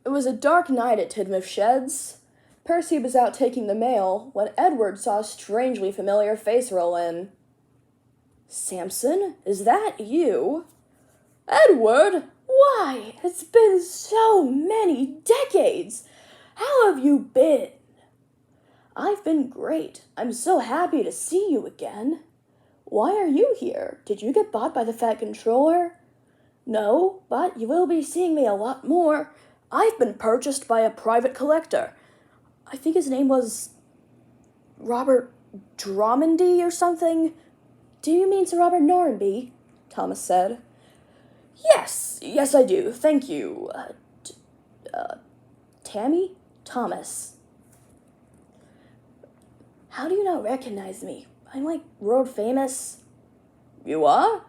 It was a dark night at Tidmouth Sheds. Percy was out taking the mail when Edward saw a strangely familiar face roll in. Samson, is that you? Edward, why, it's been so many decades. How have you been? I've been great. I'm so happy to see you again. Why are you here? Did you get bought by the Fat Controller? No, but you will be seeing me a lot more. I've been purchased by a private collector. I think his name was Robert Drommondy or something. Do you mean Sir Robert Norrenby? Thomas said. Yes, I do. Thank you. Tammy? Thomas. How do you not recognize me? I'm like world famous. You are?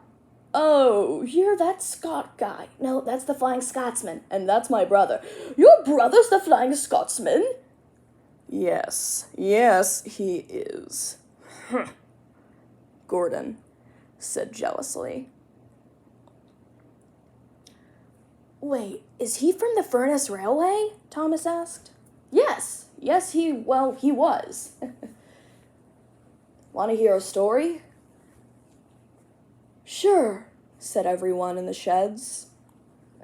Oh, you're that Scot guy. No, that's the Flying Scotsman, and that's my brother. Your brother's the Flying Scotsman? Yes, he is. Gordon said jealously. Wait, is he from the Furness Railway? Thomas asked. Yes, he was. Want to hear a story? Sure, said everyone in the sheds,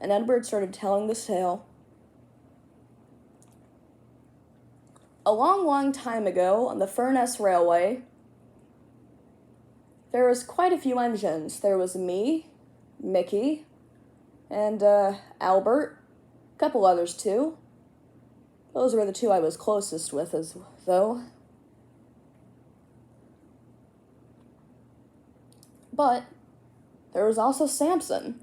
and Edward started telling the tale. A long time ago, on the Furness Railway, there was quite a few engines. There was me, Mickey, and Albert, a couple others too. Those were the two I was closest with, though. But there was also Samson.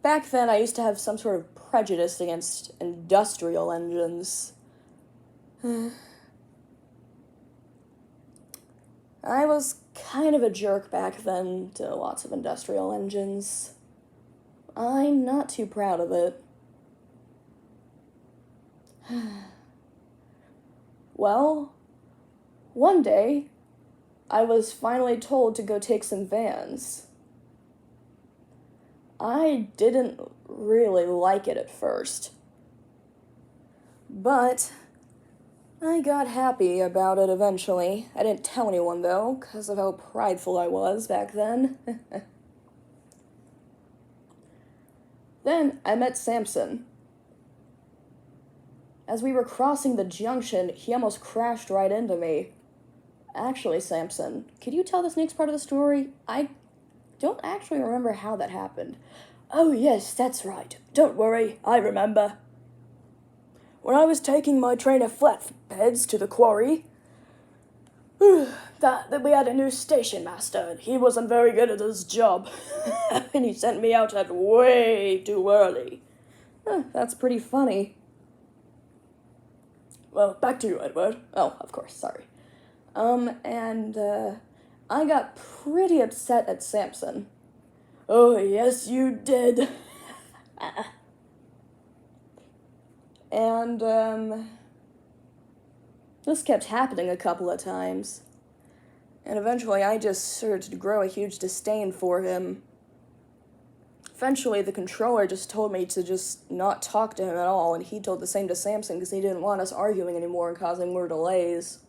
Back then, I used to have some sort of prejudice against industrial engines. I was kind of a jerk back then to lots of industrial engines. I'm not too proud of it. Well, one day, I was finally told to go take some vans. I didn't really like it at first. But I got happy about it eventually. I didn't tell anyone, though, because of how prideful I was back then. Then I met Samson. As we were crossing the junction, he almost crashed right into me. Actually, Samson, could you tell this next part of the story? I don't actually remember how that happened. Oh, yes, that's right. Don't worry, I remember. When I was taking my train of flatbeds to the quarry, that we had a new station master, and he wasn't very good at his job. And he sent me out at way too early. That's pretty funny. Well, back to you, Edward. Oh, of course, sorry. I got pretty upset at Samson. Oh, yes, you did. And, this kept happening a couple of times. And eventually I just started to grow a huge disdain for him. Eventually the controller just told me to just not talk to him at all, and he told the same to Samson because he didn't want us arguing anymore and causing more delays.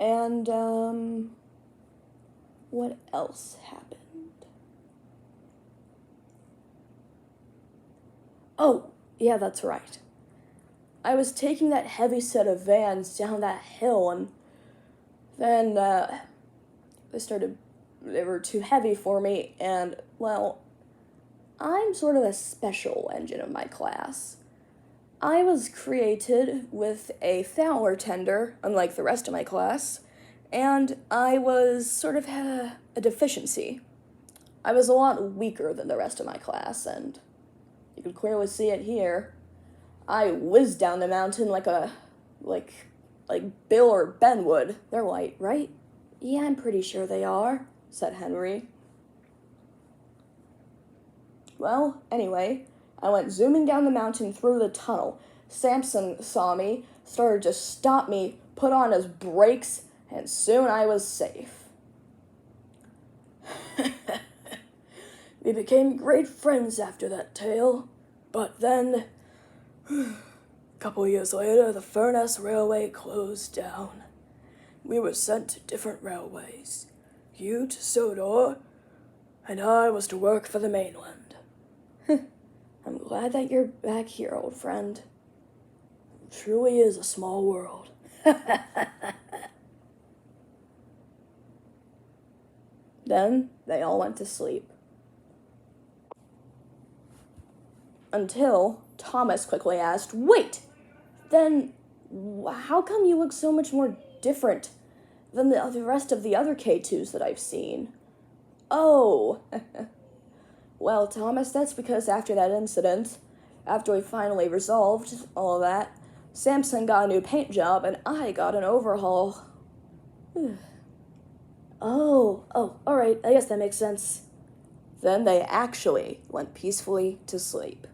And, what else happened? Oh, yeah, that's right. I was taking that heavy set of vans down that hill, and then, they were too heavy for me, and, well, I'm sort of a special engine of my class. I was created with a Fowler tender, unlike the rest of my class, and I was sort of had a deficiency. I was a lot weaker than the rest of my class, and you can clearly see it here. I whizzed down the mountain like Bill or Ben would. They're white, right? Yeah, I'm pretty sure they are, said Henry. Well, anyway, I went zooming down the mountain through the tunnel. Samson saw me, started to stop me put on his brakes, and soon I was safe. We became great friends after that tale, but then, a couple years later, the Furness Railway closed down. We were sent to different railways. You to Sodor, and I was to work for the mainland. I'm glad that you're back here, old friend. It truly is a small world. Then they all went to sleep. Until Thomas quickly asked, "Wait! Then how come you look so much more different than the rest of the other K2s that I've seen?" "Oh, well, Thomas, that's because after that incident, after we finally resolved all of that, Samson got a new paint job and I got an overhaul." Oh, alright, I guess that makes sense. Then they actually went peacefully to sleep.